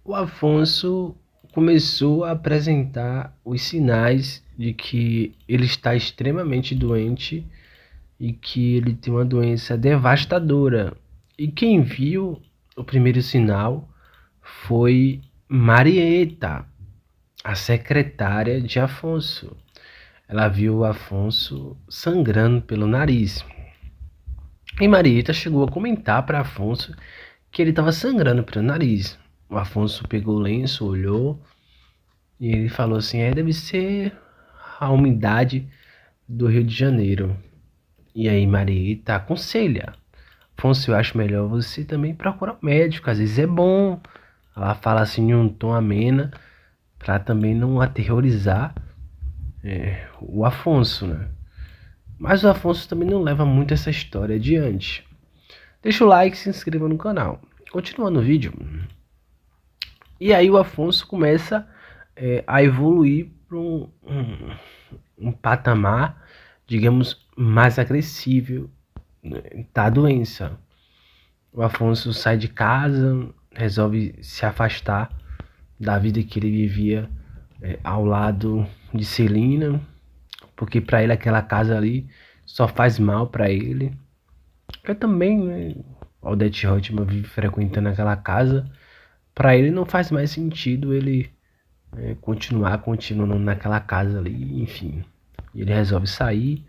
O Afonso começou a apresentar os sinais de que ele está extremamente doente e que ele tem uma doença devastadora. E quem viu o primeiro sinal foi Marieta, a secretária de Afonso. Ela viu o Afonso sangrando pelo nariz. E Marieta chegou a comentar para Afonso que ele estava sangrando pelo nariz. O Afonso pegou o lenço, olhou e ele falou assim: deve ser a umidade do Rio de Janeiro. E aí Marieta aconselha: Afonso, eu acho melhor você também procurar um médico, às vezes é bom. Ela fala assim em um tom amena, para também não aterrorizar o Afonso, né? Mas o Afonso também não leva muito essa história adiante. Deixa o like e se inscreva no canal. Continuando o vídeo. E aí o Afonso começa a evoluir para um patamar, digamos, mais agressivo, né, da doença. O Afonso sai de casa, resolve se afastar da vida que ele vivia ao lado de Celina, porque para ele aquela casa ali só faz mal para ele. Eu também, né, Odete Roitman vive frequentando aquela casa. Para ele não faz mais sentido ele continuando naquela casa ali, enfim. Ele resolve sair.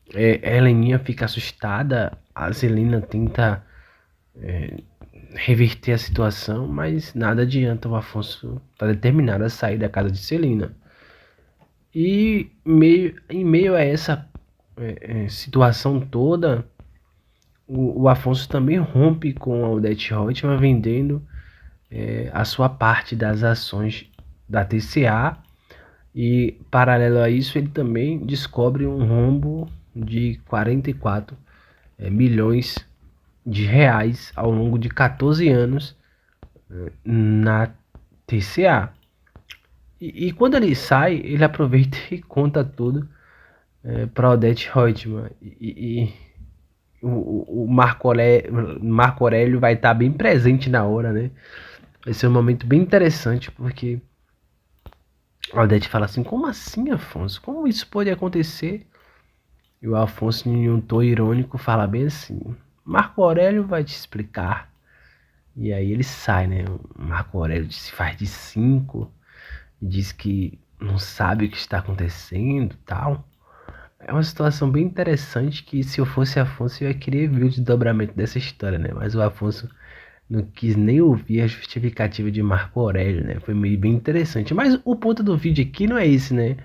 Heleninha fica assustada. A Celina tenta reverter a situação, mas nada adianta. O Afonso está determinado a sair da casa de Celina. E em meio a essa situação toda, o Afonso também rompe com a Odete Roitman vendendo a sua parte das ações da TCA. E paralelo a isso, ele também descobre um rombo de 44 milhões de reais ao longo de 14 anos na TCA. E quando ele sai, ele aproveita e conta tudo para Odete Reutemann. E o Marco Aurélio vai estar bem presente na hora, né? Vai ser um momento bem interessante, porque a Odete fala assim: como assim, Afonso? Como isso pode acontecer? E o Afonso, em um tom irônico, fala bem assim: Marco Aurélio vai te explicar. E aí ele sai, né? O Marco Aurélio se faz de 5, diz que não sabe o que está acontecendo, tal. É uma situação bem interessante que, se eu fosse Afonso, eu ia querer ver o desdobramento dessa história, né? Mas o Afonso não quis nem ouvir a justificativa de Marco Aurélio, né? Foi meio bem interessante. Mas o ponto do vídeo aqui não é esse, né?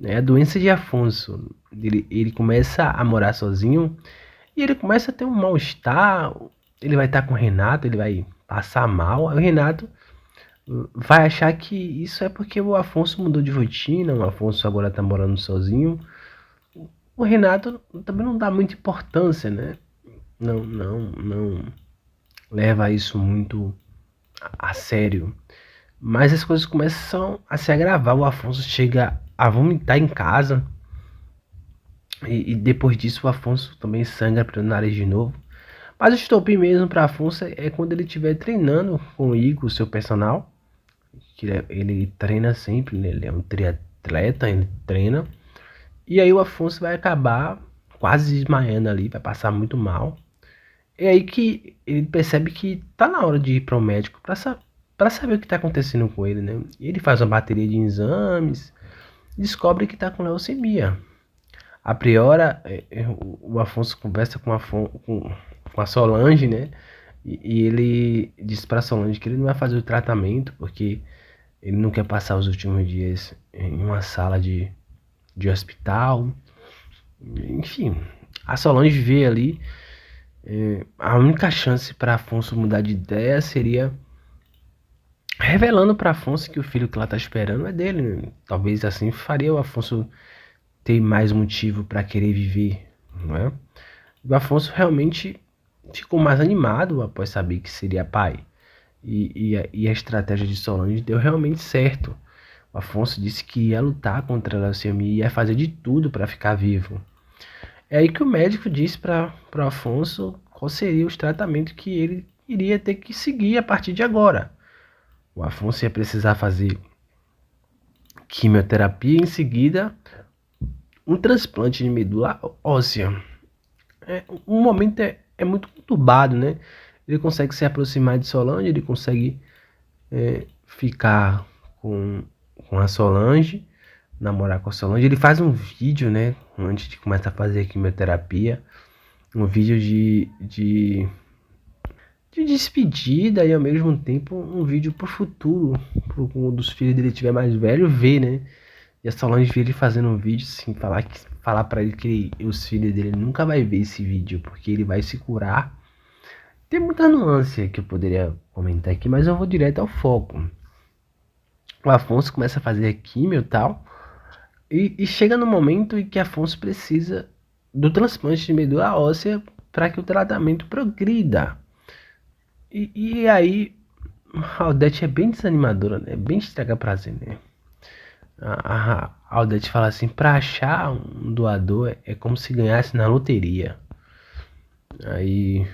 É a doença de Afonso. Ele começa a morar sozinho e ele começa a ter um mal-estar. Ele vai estar com o Renato, ele vai passar mal. Aí o Renato vai achar que isso é porque o Afonso mudou de rotina, o Afonso agora tá morando sozinho. O Renato também não dá muita importância, né? Não leva isso muito a sério. Mas as coisas começam a se agravar. O Afonso chega a vomitar em casa. E depois disso o Afonso também sangra pelo nariz de novo. Mas o estopim mesmo para Afonso é quando ele estiver treinando com o Igor, seu personal. Que ele treina sempre, né? Ele é um triatleta, ele treina. E aí o Afonso vai acabar quase desmaiando ali, vai passar muito mal. É aí que ele percebe que tá na hora de ir para o médico para saber o que está acontecendo com ele, né? E ele faz uma bateria de exames, descobre que está com leucemia. A priori, o Afonso conversa com a Solange, né? E ele diz para Solange que ele não vai fazer o tratamento porque ele não quer passar os últimos dias em uma sala de hospital. Enfim, a Solange vê ali a única chance para Afonso mudar de ideia seria revelando para Afonso que o filho que ela tá esperando é dele, né? Talvez assim faria o Afonso ter mais motivo para querer viver, não é? O Afonso realmente ficou mais animado após saber que seria pai. E a estratégia de Solange deu realmente certo. O Afonso disse que ia lutar contra a leucemia e ia fazer de tudo para ficar vivo. É aí que o médico disse para o Afonso qual seria os tratamentos que ele iria ter que seguir a partir de agora. O Afonso ia precisar fazer quimioterapia e em seguida um transplante de medula óssea. O momento é muito conturbado, né? Ele consegue se aproximar de Solange, ele consegue ficar com a Solange, namorar com a Solange. Ele faz um vídeo, né? Antes de começar a fazer a quimioterapia. Um vídeo de despedida e ao mesmo tempo um vídeo pro futuro. Pro um dos filhos dele tiver mais velho, ver, né? E a Solange vê ele fazendo um vídeo assim, falar pra ele que os filhos dele nunca vai ver esse vídeo, porque ele vai se curar. Tem muita nuance que eu poderia comentar aqui, mas eu vou direto ao foco. O Afonso começa a fazer a químio e tal, e chega no momento em que Afonso precisa do transplante de medula óssea para que o tratamento progrida. E aí, a Aldete é bem desanimadora, né? Bem estraga prazer, né? A Aldete fala assim, pra achar um doador é como se ganhasse na loteria. Aí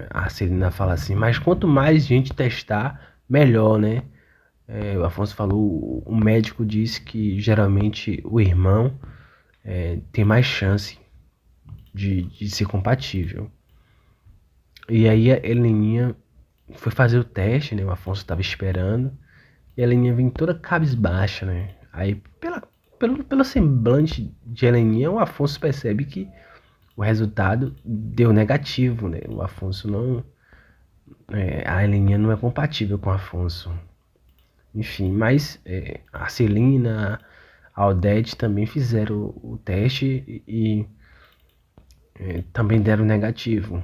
a Celina fala assim, mas quanto mais gente testar, melhor, né? O Afonso falou, o médico disse que geralmente o irmão tem mais chance de ser compatível. E aí a Heleninha foi fazer o teste, né? O Afonso estava esperando. E a Heleninha vem toda cabisbaixa, né? Aí pelo semblante de Heleninha, o Afonso percebe que o resultado deu negativo, né? O Afonso não... a Heleninha não é compatível com o Afonso. Enfim, mas a Celina, a Odete também fizeram o teste e também deram negativo.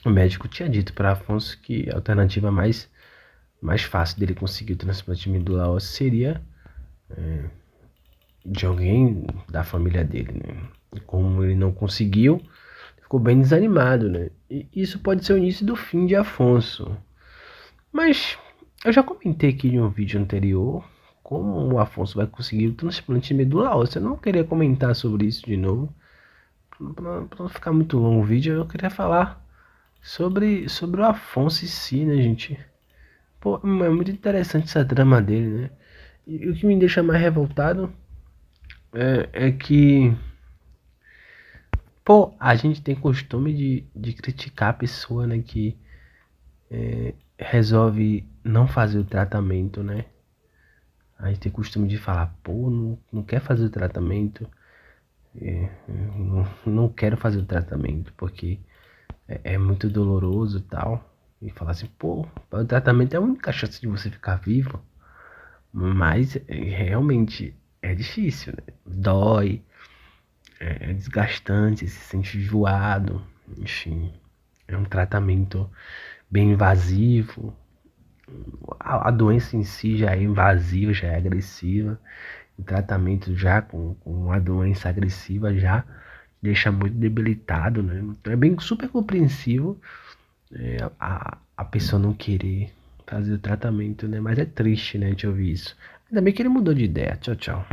O médico tinha dito para Afonso que a alternativa mais fácil dele conseguir o transplante de medula óssea seria de alguém da família dele, né? E como ele não conseguiu, ficou bem desanimado, né? E isso pode ser o início do fim de Afonso. Mas eu já comentei aqui em um vídeo anterior como o Afonso vai conseguir o transplante de medula óssea. Eu não queria comentar sobre isso de novo. Pra não ficar muito longo o vídeo, eu queria falar sobre o Afonso em si, né, gente? Pô, é muito interessante essa trama dele, né? E o que me deixa mais revoltado é que, pô, a gente tem costume de criticar a pessoa, né, que resolve não fazer o tratamento, né? A gente tem costume de falar, pô, não quer fazer o tratamento, não quero fazer o tratamento porque é muito doloroso e tal. E falar assim, pô, o tratamento é a única chance de você ficar vivo. Mas realmente é difícil, né? Dói, é desgastante, se sente enjoado, enfim. É um tratamento bem invasivo. A doença em si já é invasiva, já é agressiva. O tratamento já com a doença agressiva já deixa muito debilitado, né? Então é bem super compreensível a pessoa não querer fazer o tratamento, né? Mas é triste, né, de ouvir isso. Ainda bem que ele mudou de ideia. Tchau, tchau.